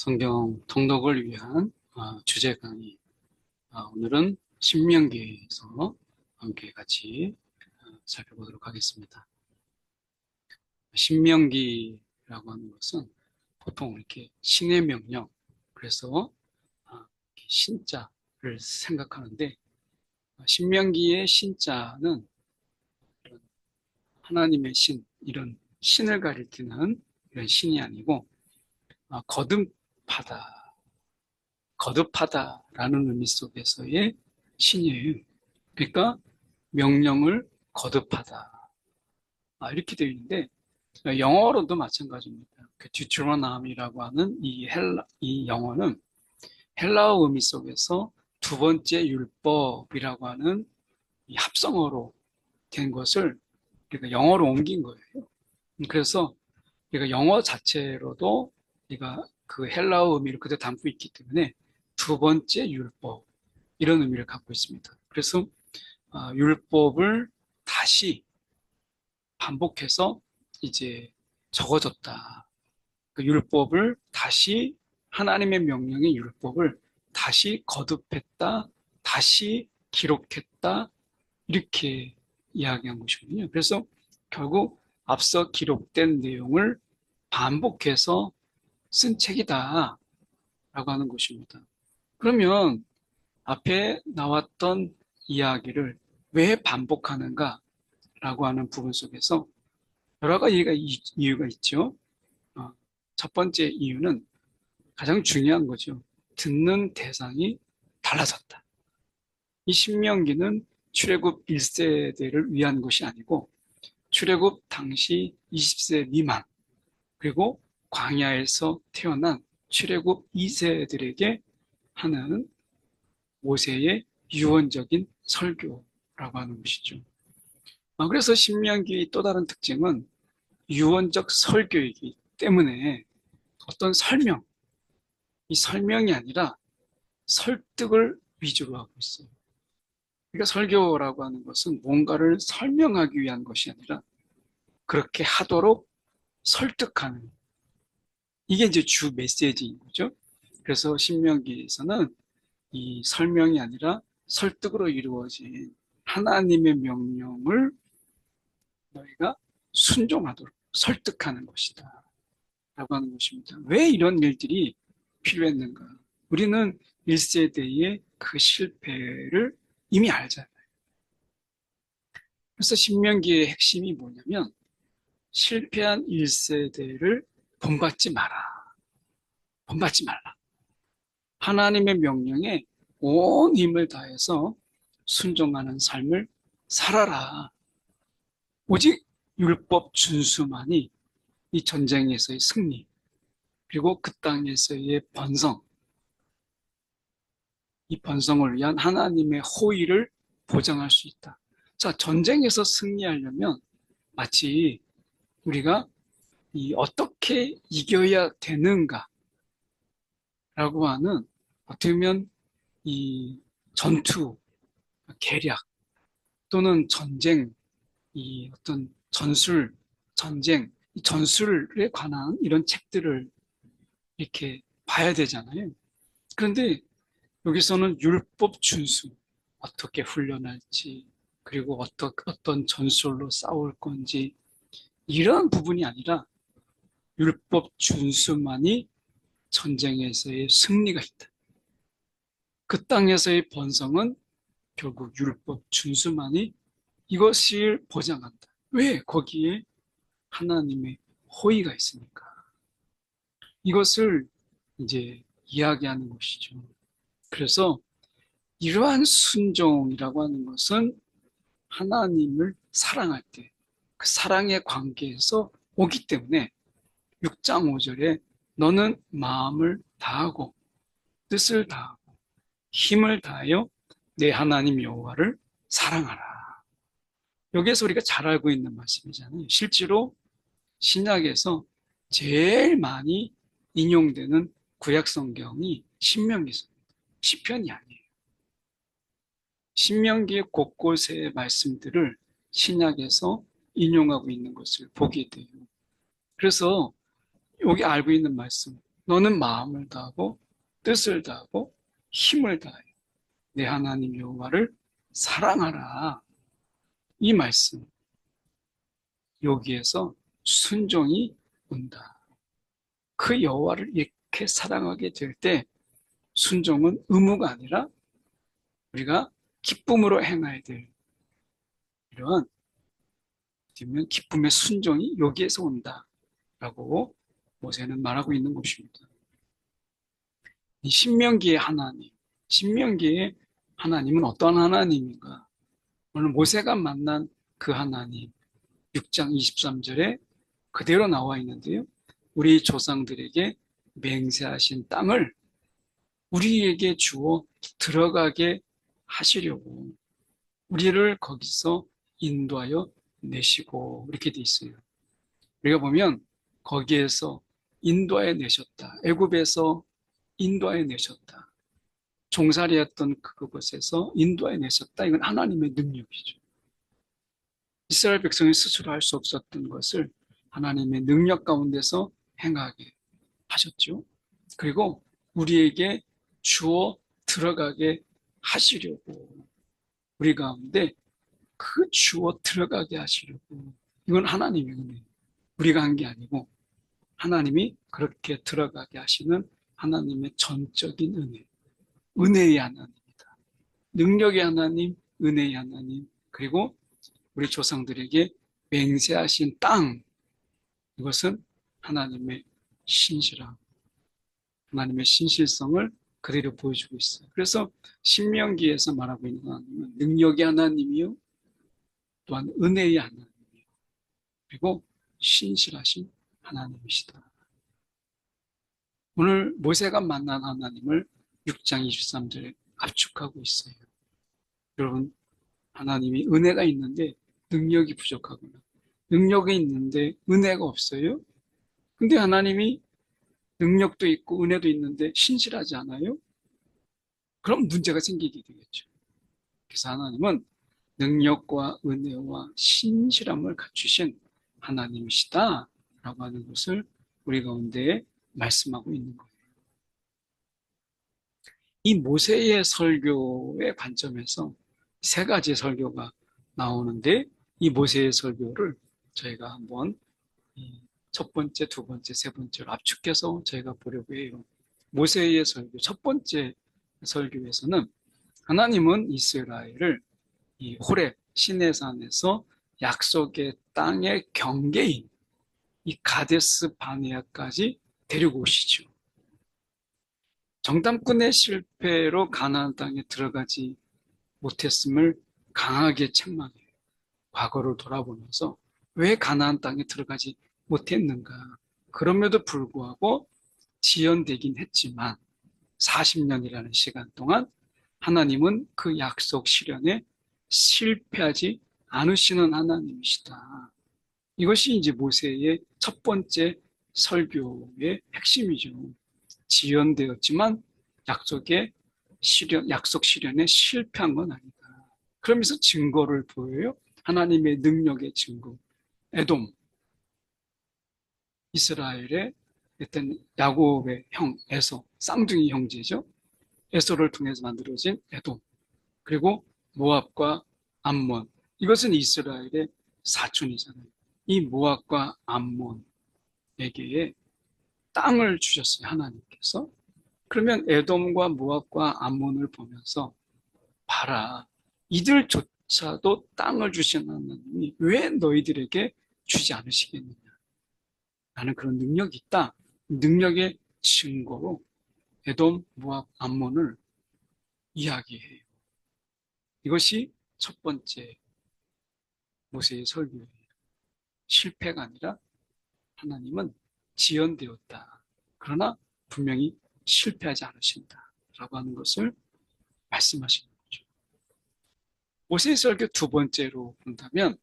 성경 통독을 위한 주제 강의. 오늘은 신명기에서 함께 같이 살펴보도록 하겠습니다. 신명기라고 하는 것은 보통 이렇게 신의 명령, 그래서 신자를 생각하는데, 신명기의 신자는 하나님의 신, 이런 신을 가리키는 이런 신이 아니고 거듭하다라는 의미 속에서의 신이에요. 그러니까 명령을 거듭하다, 이렇게 되어 있는데, 영어로도 마찬가지입니다. 그 듀트로노미라고 하는 이 영어는 헬라어 의미 속에서 두 번째 율법이라고 하는 이 합성어로 된 것을 우리가 영어로 옮긴 거예요. 그래서 우리가 영어 자체로도 우리가 그 헬라어 의미를 그대로 담고 있기 때문에 두 번째 율법, 이런 의미를 갖고 있습니다. 그래서 율법을 다시 반복해서 이제 적어줬다. 그 율법을 다시, 하나님의 명령의 율법을 다시 거듭했다, 다시 기록했다, 이렇게 이야기한 것이거든요. 그래서 결국 앞서 기록된 내용을 반복해서 쓴 책이다 라고 하는 것입니다. 그러면 앞에 나왔던 이야기를 왜 반복하는가 라고 하는 부분 속에서 여러 가지 이유가 있죠. 첫 번째 이유는 가장 중요한 거죠. 듣는 대상이 달라졌다. 이 신명기는 출애굽 1세대를 위한 것이 아니고 출애굽 당시 20세 미만, 그리고 광야에서 태어난 출애굽 2세들에게 하는 모세의 유언적인 설교라고 하는 것이죠. 그래서 신명기의 또 다른 특징은 유언적 설교이기 때문에 어떤 이 설명이 아니라 설득을 위주로 하고 있어요. 그러니까 설교라고 하는 것은 뭔가를 설명하기 위한 것이 아니라 그렇게 하도록 설득하는, 이게 이제 주 메시지인 거죠. 그래서 신명기에서는 이 설명이 아니라 설득으로 이루어진 하나님의 명령을 너희가 순종하도록 설득하는 것이다 라고 하는 것입니다. 왜 이런 일들이 필요했는가? 우리는 1세대의 그 실패를 이미 알잖아요. 그래서 신명기의 핵심이 뭐냐면 실패한 1세대를 본받지 마라. 본받지 말라. 하나님의 명령에 온 힘을 다해서 순종하는 삶을 살아라. 오직 율법 준수만이 이 전쟁에서의 승리, 그리고 그 땅에서의 번성, 이 번성을 위한 하나님의 호의를 보장할 수 있다. 자, 전쟁에서 승리하려면 마치 우리가 어떻게 이겨야 되는가라고 하는, 어떻게 보면 이 전투, 계략 또는 전쟁, 이 어떤 전쟁, 이 전술에 관한 이런 책들을 이렇게 봐야 되잖아요. 그런데 여기서는 율법 준수, 어떻게 훈련할지, 그리고 어떤 전술로 싸울 건지, 이런 부분이 아니라 율법 준수만이 전쟁에서의 승리가 있다. 그 땅에서의 번성은 결국 율법 준수만이 이것을 보장한다. 왜? 거기에 하나님의 호의가 있으니까. 이것을 이제 이야기하는 것이죠. 그래서 이러한 순종이라고 하는 것은 하나님을 사랑할 때 그 사랑의 관계에서 오기 때문에 6장 5절에 너는 마음을 다하고 뜻을 다하고 힘을 다하여 내 하나님 여호와를 사랑하라. 여기에서 우리가 잘 알고 있는 말씀이잖아요. 실제로 신약에서 제일 많이 인용되는 구약 성경이 신명기서입니다. 시편이 아니에요. 신명기의 곳곳의 말씀들을 신약에서 인용하고 있는 것을 보게 돼요. 그래서 여기 알고 있는 말씀, 너는 마음을 다하고 뜻을 다하고 힘을 다하여 내 하나님 여호와를 사랑하라. 이 말씀, 여기에서 순종이 온다. 그 여호와를 이렇게 사랑하게 될 때 순종은 의무가 아니라 우리가 기쁨으로 행해야 될 이러한 기쁨의 순종이 여기에서 온다라고 모세는 말하고 있는 것입니다. 이 신명기의 하나님, 신명기의 하나님은 어떤 하나님인가? 오늘 모세가 만난 그 하나님, 6장 23절에 그대로 나와 있는데요. 우리 조상들에게 맹세하신 땅을 우리에게 주어 들어가게 하시려고 우리를 거기서 인도하여 내시고 이렇게 돼 있어요. 우리가 보면 거기에서 인도하여 내셨다. 애굽에서 인도하여 내셨다. 종살이했던 그곳에서 인도하여 내셨다. 이건 하나님의 능력이죠. 이스라엘 백성이 스스로 할 수 없었던 것을 하나님의 능력 가운데서 행하게 하셨죠. 그리고 우리에게 주어 들어가게 하시려고 우리 가운데 그 주어 들어가게 하시려고 이건 하나님의 은혜. 우리가 한 게 아니고 하나님이 그렇게 들어가게 하시는 하나님의 전적인 은혜. 은혜의 하나님이다. 능력의 하나님, 은혜의 하나님, 그리고 우리 조상들에게 맹세하신 땅. 이것은 하나님의 신실함, 하나님의 신실성을 그대로 보여주고 있어요. 그래서 신명기에서 말하고 있는 하나님은 능력의 하나님이요, 또한 은혜의 하나님이요, 그리고 신실하신 하나님이시다. 오늘 모세가 만난 하나님을 6장 23절에 압축하고 있어요. 여러분, 하나님이 은혜가 있는데 능력이 부족하거나 능력이 있는데 은혜가 없어요? 근데 하나님이 능력도 있고 은혜도 있는데 신실하지 않아요? 그럼 문제가 생기게 되겠죠. 그래서 하나님은 능력과 은혜와 신실함을 갖추신 하나님이시다 라고 하는 것을 우리 가운데 말씀하고 있는 거예요. 이 모세의 설교의 관점에서 세 가지 설교가 나오는데 이 모세의 설교를 저희가 한번 첫 번째, 두 번째, 세 번째로 압축해서 저희가 보려고 해요. 모세의 설교, 첫 번째 설교에서는 하나님은 이스라엘을 이 호렙 시내산에서 약속의 땅의 경계인 이 가데스 바네아까지 데리고 오시죠. 정탐꾼의 실패로 가나안 땅에 들어가지 못했음을 강하게 책망해요. 과거를 돌아보면서 왜 가나안 땅에 들어가지 못했는가. 그럼에도 불구하고 지연되긴 했지만 40년이라는 시간 동안 하나님은 그 약속 실현에 실패하지 않으시는 하나님이시다. 이것이 이제 모세의 첫 번째 설교의 핵심이죠. 지연되었지만 약속 실현에 실패한 건 아니다. 그러면서 증거를 보여요. 하나님의 능력의 증거. 에돔, 이스라엘의 일단 야곱의 형 에서, 쌍둥이 형제죠. 에서를 통해서 만들어진 에돔, 그리고 모압과 암몬. 이것은 이스라엘의 사촌이잖아요. 이 모압과 암몬에게 땅을 주셨어요, 하나님께서. 그러면 에돔과 모압과 암몬을 보면서 봐라, 이들조차도 땅을 주신 하나님이 왜 너희들에게 주지 않으시겠느냐. 나는 그런 능력이 있다. 능력의 증거로 에돔, 모압, 암몬을 이야기해요. 이것이 첫 번째 모세의 설교예요. 실패가 아니라 하나님은 지연되었다. 그러나 분명히 실패하지 않으신다. 라고 하는 것을 말씀하시는 거죠. 모세의 설교 두 번째로 본다면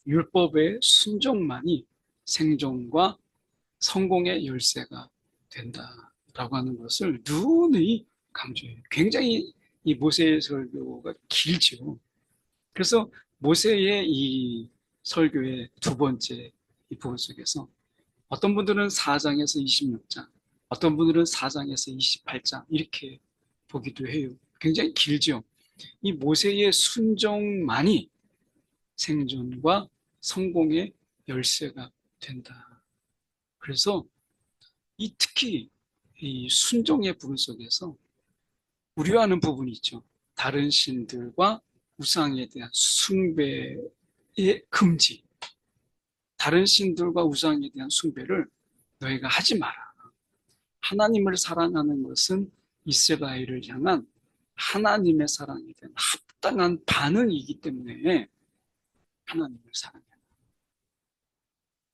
율법의 순종만이 생존과 성공의 열쇠가 된다라고 하는 것을 누누이 강조해요. 굉장히 이 모세의 설교가 길죠. 그래서 모세의 이 설교의 두 번째 이 부분 속에서 어떤 분들은 4장에서 26장, 어떤 분들은 4장에서 28장 이렇게 보기도 해요. 굉장히 길죠. 이 모세의 순종만이 생존과 성공의 열쇠가 된다. 그래서 특히 이 순종의 부분 속에서 우려하는 부분이 있죠. 다른 신들과 우상에 대한 숭배의 금지. 다른 신들과 우상에 대한 숭배를 너희가 하지 마라. 하나님을 사랑하는 것은 이스라엘을 향한 하나님의 사랑에 대한 합당한 반응이기 때문에 하나님을 사랑해요.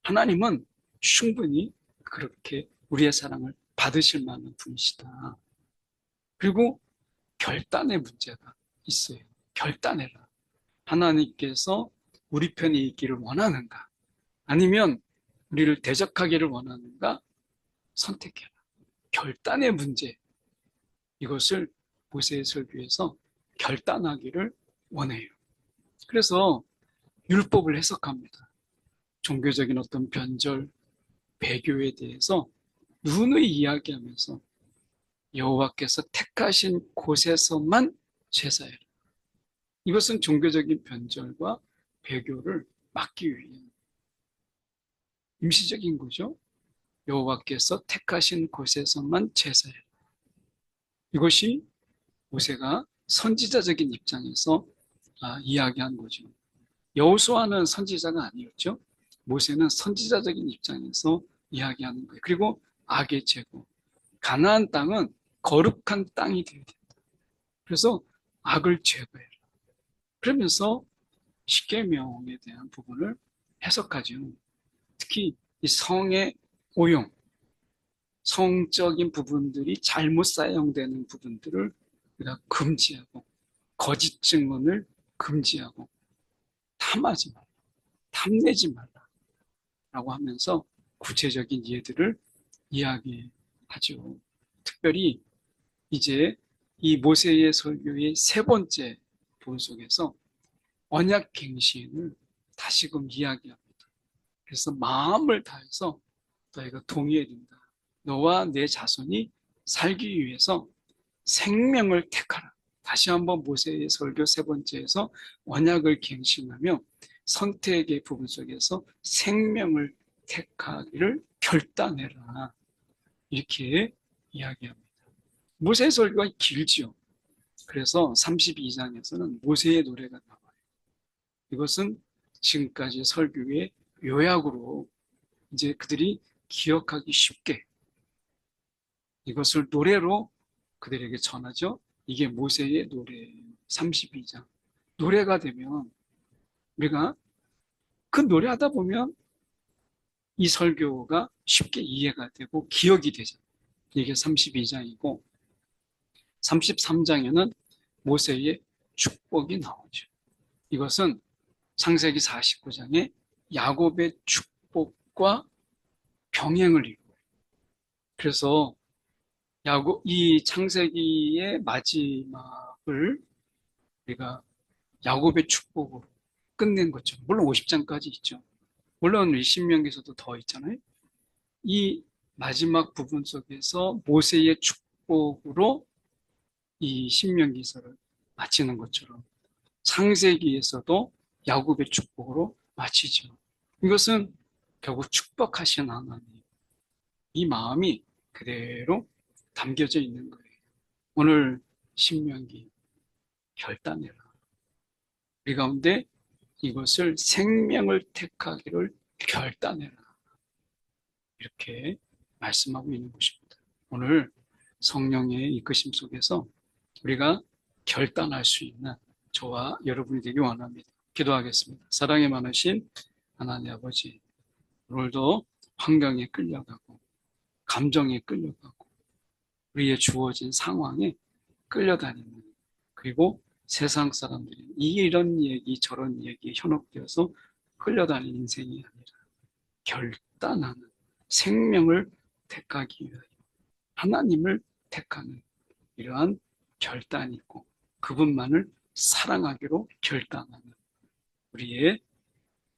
하나님은 충분히 그렇게 우리의 사랑을 받으실 만한 분이시다. 그리고 결단의 문제가 있어요. 결단해라. 하나님께서 우리 편에 있기를 원하는가? 아니면 우리를 대적하기를 원하는가? 선택해라. 결단의 문제. 이것을 모세의 설교에서 결단하기를 원해요. 그래서 율법을 해석합니다. 종교적인 어떤 변절, 배교에 대해서 누누이 이야기하면서 여호와께서 택하신 곳에서만 제사해라. 이것은 종교적인 변절과 배교를 막기 위한 임시적인 거죠. 여호와께서 택하신 곳에서만 제사해라. 이것이 모세가 선지자적인 입장에서 이야기한 거죠. 여호수아는 선지자가 아니었죠. 모세는 선지자적인 입장에서 이야기하는 거예요. 그리고 악의 제거, 가나안 땅은 거룩한 땅이 되어야 된다. 그래서 악을 제거해라. 그러면서 십계명에 대한 부분을 해석하죠. 특히 이 성의 오용, 성적인 부분들이 잘못 사용되는 부분들을 우리가 금지하고, 거짓 증언을 금지하고, 탐하지 말라, 탐내지 말라라고 하면서 구체적인 예들을 이야기하죠. 특별히 이제 이 모세의 설교의 세 번째 부분 속에서 언약 갱신을 다시금 이야기합니다. 그래서 마음을 다해서 너희가 동의해야 된다. 너와 내 자손이 살기 위해서 생명을 택하라. 다시 한번 모세의 설교 세 번째에서 언약을 갱신하며 선택의 부분 속에서 생명을 택하기를 결단해라. 이렇게 이야기합니다. 모세의 설교가 길지요. 그래서 32장에서는 모세의 노래가 나와요. 이것은 지금까지 설교의 요약으로 이제 그들이 기억하기 쉽게 이것을 노래로 그들에게 전하죠. 이게 모세의 노래예요. 32장. 노래가 되면 우리가 그 노래하다 보면 이 설교가 쉽게 이해가 되고 기억이 되죠. 이게 32장이고 33장에는 모세의 축복이 나오죠. 이것은 창세기 49장에 야곱의 축복과 병행을 이루어요. 그래서 이 창세기의 마지막을 우리가 야곱의 축복으로 끝낸 거죠. 물론 50장까지 있죠. 물론 이 신명기에서도 더 있잖아요. 이 마지막 부분 속에서 모세의 축복으로 이 신명기서를 마치는 것처럼 창세기에서도 야곱의 축복으로 마치죠. 이것은 결국 축복하신 하나님, 이 마음이 그대로 담겨져 있는 거예요. 오늘 신명기 결단해라. 우리 가운데 이것을 생명을 택하기를 결단해라. 이렇게 말씀하고 있는 것입니다. 오늘 성령의 이끄심 속에서 우리가 결단할 수 있는 저와 여러분이 되기 원합니다. 기도하겠습니다. 사랑에 많으신 하나님 아버지, 오늘도 환경에 끌려가고 감정에 끌려가고 우리의 주어진 상황에 끌려다니는, 그리고 세상 사람들이 이런 얘기 저런 얘기에 현혹되어서 끌려다니는 인생이 아니라 결단하는, 생명을 택하기 위하여 하나님을 택하는 이러한 결단이 있고 그분만을 사랑하기로 결단하는 우리의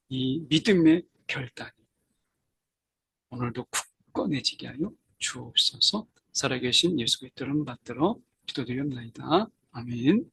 이 믿음의 결단이 오늘도 굳건해지게 하여 주옵소서. 살아계신 예수 그리스도를 받들어 기도드렸나이다. 아멘.